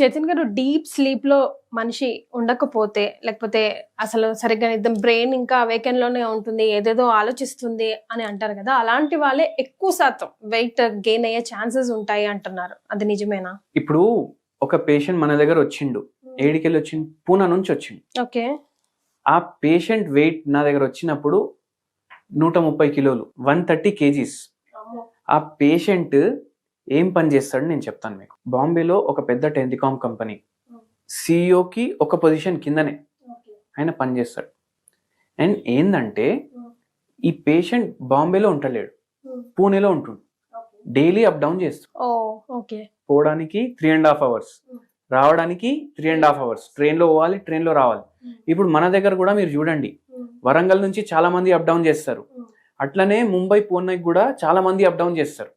చైతన్ గారు, deep sleep లో మనిషి ఉండకపోతే, లేకపోతే అసలు సరిగ్గా నిద్ర, బ్రెయిన్ ఇంకా అవేకెన్ లోనే ఉంటుంది, ఏదేదో ఆలోచిస్తుంది అని అంటారు కదా, అలాంటి వాళ్ళే ఎక్కువ శాతం వెయిట్ గెయిన్ అయ్యే ఛాన్సెస్ ఉంటాయి అంటున్నారు. అది నిజమేనా? ఇప్పుడు ఒక పేషెంట్ మన దగ్గర వచ్చిండు, ఏడికెళ్ళి వచ్చిండు, పూనా నుంచి వచ్చిండు. ఓకే. ఆ పేషెంట్ వెయిట్ నా దగ్గర వచ్చినప్పుడు 130 కిలోలు, 130 kgs. ఆ పేషెంట్ ఏం పని చేస్తాడు నేను చెప్తాను మీకు. బాంబేలో ఒక పెద్ద టెలికాం కంపెనీ సిఇఓకి ఒక పొజిషన్ కిందనే ఆయన పని చేస్తాడు. అండ్ ఏందంటే ఈ పేషెంట్ బాంబేలో ఉంటలేడు, పూణేలో ఉంటుండు. డైలీ అప్ డౌన్ చేస్తాడు. పోవడానికి 3.5 hours, రావడానికి 3.5 hours. ట్రైన్లో పోవాలి, ట్రైన్లో రావాలి. ఇప్పుడు మన దగ్గర కూడా మీరు చూడండి, వరంగల్ నుంచి చాలా మంది అప్ డౌన్ చేస్తారు. అట్లనే ముంబై, పూణేకి కూడా చాలా మంది అప్ డౌన్ చేస్తారు.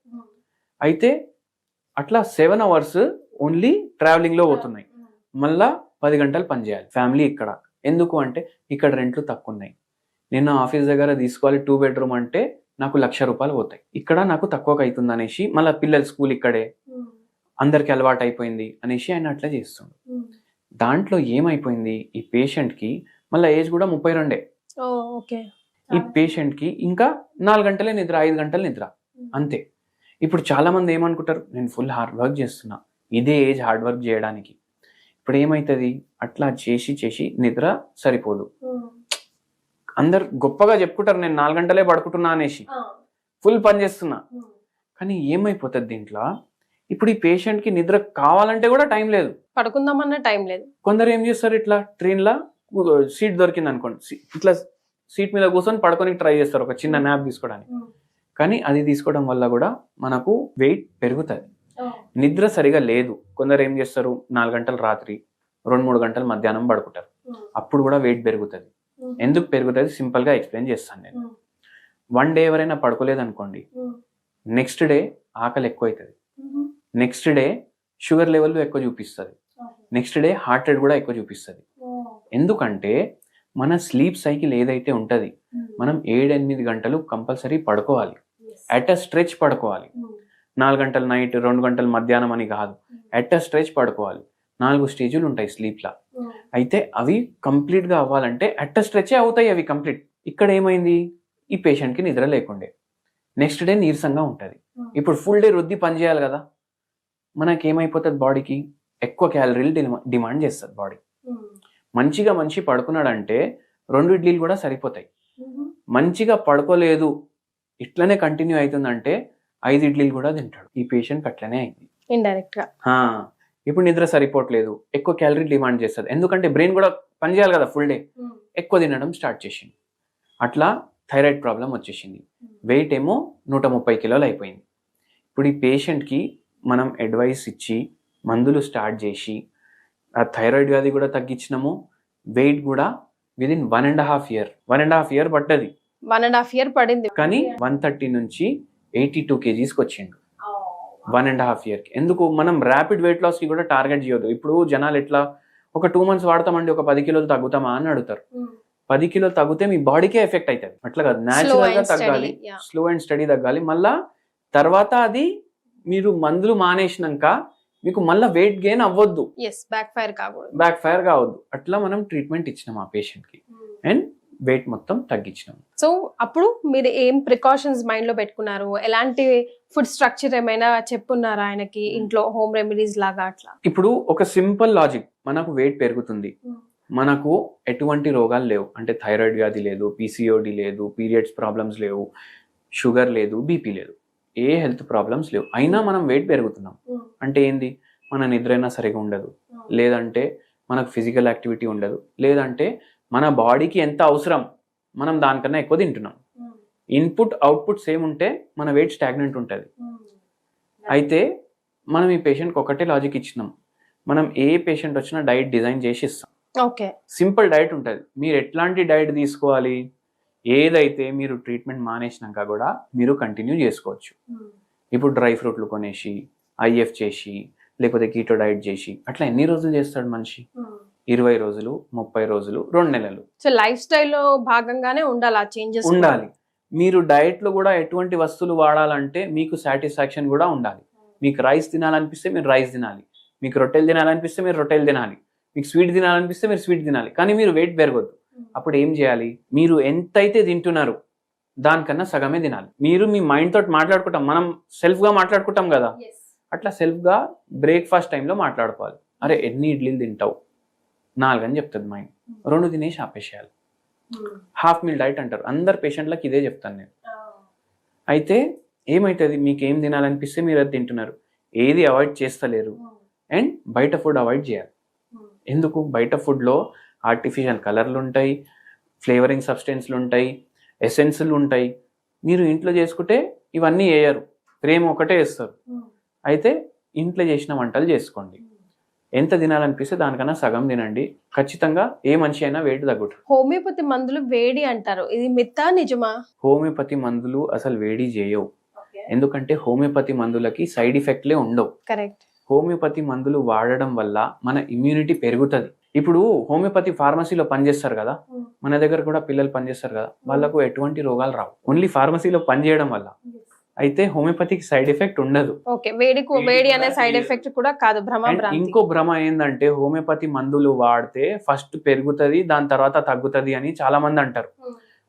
అయితే అట్లా 7 hours ఓన్లీ ట్రావెలింగ్ లో పోతున్నాయి. మళ్ళా 10 గంటలు పని చేయాలి. ఫ్యామిలీ ఇక్కడ ఎందుకు అంటే ఇక్కడ రెంట్లు తక్కువ ఉన్నాయి. నేను ఆఫీస్ దగ్గర తీసుకోవాలి 2 bedroom అంటే నాకు 1,00,000 రూపాయలు పోతాయి. ఇక్కడ నాకు తక్కువగా అవుతుంది అనేసి, మళ్ళీ పిల్లల స్కూల్ ఇక్కడే, అందరికి అలవాటు అయిపోయింది అనేసి ఆయన అట్లా చేస్తుండు. దాంట్లో ఏమైపోయింది, ఈ పేషెంట్ కి మళ్ళీ ఏజ్ కూడా 32. ఈ పేషెంట్ కి ఇంకా 4 గంటలే నిద్ర, 5 గంటలు నిద్ర అంతే. ఇప్పుడు చాలా మంది ఏమనుకుంటారు, నేను ఫుల్ హార్డ్ వర్క్ చేస్తున్నా, ఇదే ఏజ్ హార్డ్ వర్క్ చేయడానికి. ఇప్పుడు ఏమవుతుంది, అట్లా చేసి చేసి నిద్ర సరిపోదు. అందరు గొప్పగా చెప్పుకుంటారు, నేను 4 గంటలే పడుకుంటున్నా అనేసి, ఫుల్ పని చేస్తున్నా. కానీ ఏమైపోతుంది దీంట్లో, ఇప్పుడు ఈ పేషెంట్ కి నిద్ర కావాలంటే కూడా టైం లేదు, పడుకుందామన్న టైం లేదు. కొందరు ఏం చేస్తారు, ఇట్లా ట్రైన్లో సీట్ దొరికింది అనుకోండి, ఇట్లా సీట్ మీద కూర్చొని పడుకొని ట్రై చేస్తారు ఒక చిన్న న్యాప్ తీసుకోవడానికి. కానీ అది తీసుకోవడం వల్ల కూడా మనకు వెయిట్ పెరుగుతుంది. నిద్ర సరిగా లేదు, కొందరు ఏం చేస్తారు, 4 గంటలు రాత్రి, 2-3 గంటలు మధ్యాహ్నం పడుకుంటారు. అప్పుడు కూడా వెయిట్ పెరుగుతుంది. ఎందుకు పెరుగుతుంది సింపుల్ గా ఎక్స్ప్లెయిన్ చేస్తాను నేను. 1 day ఎవరైనా పడుకోలేదు అనుకోండి, నెక్స్ట్ డే ఆకలి ఎక్కువ అవుతుంది, నెక్స్ట్ డే షుగర్ లెవెల్ ఎక్కువ చూపిస్తుంది, నెక్స్ట్ డే హార్ట్ రేట్ కూడా ఎక్కువ చూపిస్తుంది. ఎందుకంటే మన స్లీప్ సైకిల్ ఏదైతే ఉంటుంది, మనం 7-8 గంటలు కంపల్సరీ పడుకోవాలి, అట్ అ స్ట్రెచ్ పడుకోవాలి. 4 గంటలు నైట్, 2 గంటలు మధ్యాహ్నం అని కాదు, అట్ అ స్ట్రెచ్ పడుకోవాలి. 4 స్టేజులు ఉంటాయి స్లీప్లా. అయితే అవి కంప్లీట్ గా అవ్వాలంటే అట్ అ స్ట్రెచే అవుతాయి అవి కంప్లీట్. ఇక్కడ ఏమైంది, ఈ పేషెంట్ కి నిద్ర లేకుండే, నెక్స్ట్ డే నీరసంగా ఉంటుంది. ఇప్పుడు ఫుల్ డే రుద్ది పని చేయాలి కదా, మనకి ఏమైపోతుంది, బాడీకి ఎక్కువ క్యాలరీలు డిమాండ్ చేస్తుంది బాడీ. మంచిగా మనిషి పడుకున్నాడంటే 2 ఇడ్లీలు కూడా సరిపోతాయి. మంచిగా పడుకోలేదు, ఇట్లనే కంటిన్యూ అవుతుందంటే 5 ఇడ్లీలు కూడా తింటాడు. ఈ పేషెంట్ అట్లనే అయింది ఇండైరెక్ట్ గా. ఇప్పుడు నిద్ర సరిపోవట్లేదు, ఎక్కువ క్యాలరీ డిమాండ్ చేస్తుంది, ఎందుకంటే బ్రెయిన్ కూడా పని చేయాలి కదా ఫుల్ డే. ఎక్కువ తినడం స్టార్ట్ చేసింది, అట్లా థైరాయిడ్ ప్రాబ్లం వచ్చేసింది. వెయిట్ ఏమో 130 కిలోలు అయిపోయింది. ఇప్పుడు ఈ పేషెంట్కి మనం అడ్వైస్ ఇచ్చి మందులు స్టార్ట్ చేసి ఆ థైరాయిడ్ వ్యాధి కూడా తగ్గించినాము, వెయిట్ కూడా విదిన్ 1.5 year 1.5 year పడ్డది. 1.5 year పడింది. కానీ 130 నుంచి 82 kgs వచ్చిండు 1.5 year కి. ఎందుకు మనం ర్యాపిడ్ వెయిట్ లాస్ కి కూడా టార్గెట్ చేయొద్దు. ఇప్పుడు జనాలు ఎట్లా, ఒక 2 months వాడతామండి, ఒక 10 కిలోలు తగ్గుతామా అని అడుగుతారు. 10 కిలోలు తగ్గితే మీ బాడీకే ఎఫెక్ట్ అవుతుంది. అట్లా కాదు, న్యాచురల్ గా తగ్గాలి, స్లో అండ్ స్టడీ తగ్గాలి. మళ్ళా తర్వాత అది మీరు మందులు మానేసినాక మీకు మళ్ళీ వెయిట్ గెయిన్ అవ్వద్దు, బ్యాక్ ఫైర్ కావద్దు. అట్లా మనం ట్రీట్మెంట్ ఇచ్చినాం ఆ పేషెంట్ కి, అండ్ వెయిట్ మొత్తం తగ్గించినాం. సో అప్పుడు మీరు ఏం ప్రికాషన్స్ మైండ్ లో పెట్టుకున్నారు, ఎలాంటి ఫుడ్ స్ట్రక్చర్ ఏమైనా చెప్పున్నారా ఆయనకి ఇంట్లో, హోమ్ రెమెడీస్ లాగా అట్లా? ఇప్పుడు ఒక సింపుల్ లాజిక్, మనకు వెయిట్ పెరుగుతుంది, మనకు ఎటువంటి రోగాలు లేవు, అంటే థైరాయిడ్ వ్యాధి లేదు, పీసీఓడి లేదు, పీరియడ్స్ ప్రాబ్లమ్స్ లేవు, షుగర్ లేదు, బీపీ లేదు, ఏ హెల్త్ ప్రాబ్లమ్స్ లేవు, అయినా మనం వెయిట్ పెరుగుతున్నాం అంటే ఏంది, మన నిద్ర అయినా సరిగా ఉండదు, లేదంటే మనకు ఫిజికల్ యాక్టివిటీ ఉండదు, లేదంటే మన బాడీకి ఎంత అవసరం మనం దానికన్నా ఎక్కువ తింటున్నాం. ఇన్పుట్ అవుట్పుట్ సేమ్ ఉంటే మన వెయిట్ స్టాగ్నెంట్ ఉంటుంది. అయితే మనం ఈ పేషెంట్కి ఒకటే లాజిక్ ఇచ్చినాం, మనం ఏ పేషెంట్ వచ్చినా డైట్ డిజైన్ చేసి ఇస్తాం. సింపుల్ డైట్ ఉంటుంది, మీరు ఎట్లాంటి డైట్ తీసుకోవాలి, ఏదైతే మీరు ట్రీట్మెంట్ మానేసినాక కూడా మీరు కంటిన్యూ చేసుకోవచ్చు. ఇప్పుడు డ్రై ఫ్రూట్లు కొనేసి, ఐఎఫ్ చేసి, లేకపోతే కీటో డైట్ చేసి, అట్లా ఎన్ని రోజులు చేస్తాడు మనిషి? 20 రోజులు, 30 రోజులు, 2 నెలలు. సో లైఫ్ స్టైల్లో భాగంగానే ఉండాలి, ఆ చేంజెస్ ఉండాలి. మీరు డైట్ లో కూడా ఎటువంటి వస్తువులు వాడాలంటే మీకు సాటిస్ఫాక్షన్ కూడా ఉండాలి. మీకు రైస్ తినాలనిపిస్తే మీరు రైస్ తినాలి, మీకు రొట్టెలు తినాలనిపిస్తే మీరు రొట్టెలు తినాలి, మీకు స్వీట్ తినాలనిపిస్తే మీరు స్వీట్ తినాలి, కానీ మీరు వెయిట్ పెరగొద్దు. అప్పుడు ఏం చేయాలి, మీరు ఎంతైతే తింటున్నారు దానికన్నా సగమే తినాలి. మీరు మీ మైండ్ తోటి మాట్లాడుకుంటాం, మనం సెల్ఫ్గా మాట్లాడుకుంటాం కదా, అట్లా సెల్ఫ్గా బ్రేక్ఫాస్ట్ టైంలో మాట్లాడుకోవాలి. అరే ఎన్ని ఇడ్లీలు తింటావు, 4 అని చెప్తుంది మైండ్, 2 తినేసి ఆపేసేయాలి. హాఫ్ మీల్ డైట్ అంటారు, అందరు పేషెంట్లకు ఇదే చెప్తాను నేను. అయితే ఏమవుతుంది, మీకు ఏం తినాలనిపిస్తే మీరు అది తింటున్నారు, ఏది అవాయిడ్ చేస్తలేరు, అండ్ బయట ఫుడ్ అవాయిడ్ చేయాలి. ఎందుకు, బయట ఫుడ్లో ఆర్టిఫిషియల్ కలర్లు ఉంటాయి, ఫ్లేవరింగ్ సబ్స్టెన్స్లు ఉంటాయి, ఎసెన్స్లు ఉంటాయి. మీరు ఇంట్లో చేసుకుంటే ఇవన్నీ వేయరు, ప్రేమ ఒకటే వేస్తారు. అయితే ఇంట్లో చేసిన వంటలు చేసుకోండి, ఎంత తినాలనిపిస్తే దానికన్నా సగం తినండి, ఖచ్చితంగా ఏ మనిషి అయినా వెయిట్ తగ్గుతుంది. హోమియోపతి మందులు వేడి అంటారు, ఇది మిత్తా నిజమా? హోమియోపతి మందులు అసలు వేడి చేయవు, ఎందుకంటే హోమియోపతి మందులకి సైడ్ ఎఫెక్ట్లే ఉండవు. కరెక్ట్. హోమియోపతి మందులు వాడడం వల్ల మన ఇమ్యూనిటీ పెరుగుతుంది. ఇప్పుడు హోమియోపతి ఫార్మసీలో పనిచేస్తారు కదా, మన దగ్గర కూడా పిల్లలు పనిచేస్తారు కదా, వాళ్ళకు ఎటువంటి రోగాలు రావు, ఓన్లీ ఫార్మసీలో పనిచేయడం వల్ల. అయితే హోమియోపతికి సైడ్ ఎఫెక్ట్ ఉండదు. ఓకే, వేడి అనే సైడ్ ఎఫెక్ట్ కూడా కాదు, భ్రమ. ఇంకో భ్రమ ఏంటంటే హోమియోపతి మందులు వాడితే ఫస్ట్ పెరుగుతుంది దాని తర్వాత తగ్గుతుంది అని చాలా మంది అంటారు.